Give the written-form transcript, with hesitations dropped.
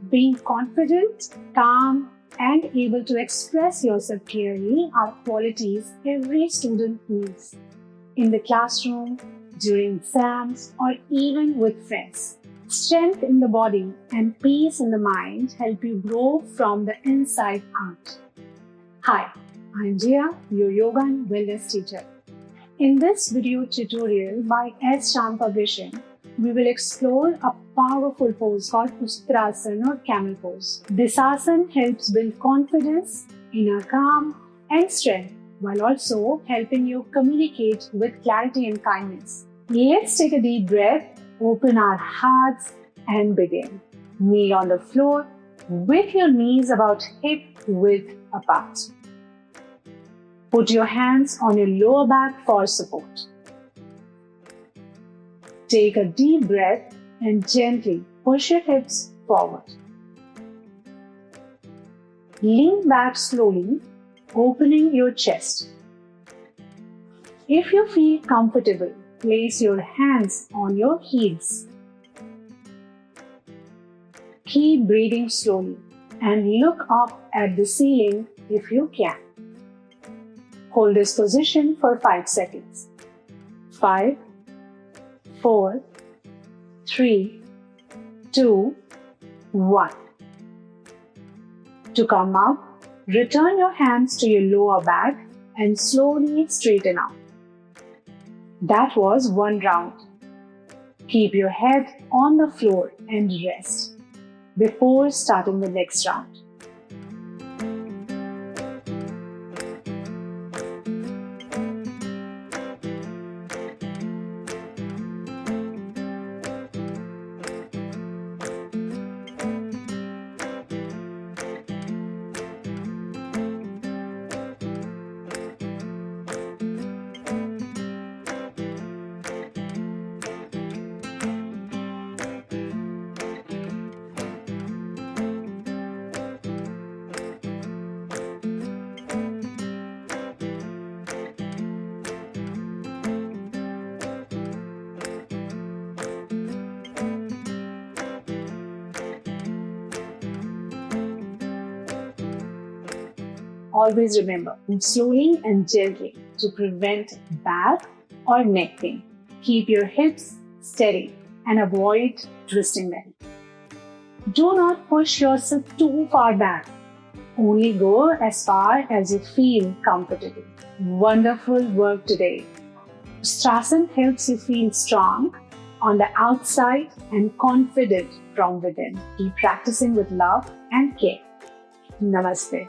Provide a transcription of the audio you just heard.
Being confident, calm, and able to express yourself clearly are qualities every student needs in the classroom, during exams, or even with friends. Strength in the body and peace in the mind help you grow from the inside out. Hi, I'm Jia, your yoga and wellness teacher. In this video tutorial by S. Publishing, we will explore a powerful pose called Uṣṭrāsana or Camel Pose. This asana helps build confidence, inner calm, and strength, while also helping you communicate with clarity and kindness. Let's take a deep breath, open our hearts, and begin. Knee on the floor with your knees about hip width apart. Put your hands on your lower back for support. Take a deep breath and gently push your hips forward. Lean back slowly, opening your chest. If you feel comfortable, place your hands on your heels. Keep breathing slowly and look up at the ceiling if you can. Hold this position for 5 seconds. 5, 4, 3, 2, 1. To come up, return your hands to your lower back and slowly straighten up. That was one round. Keep your head on the floor and rest before starting the next round. Always remember, move slowly and gently to prevent back or neck pain. Keep your hips steady and avoid twisting them. Do not push yourself too far back. Only go as far as you feel comfortable. Wonderful work today. Uṣṭrāsana helps you feel strong on the outside and confident from within. Keep practicing with love and care. Namaste.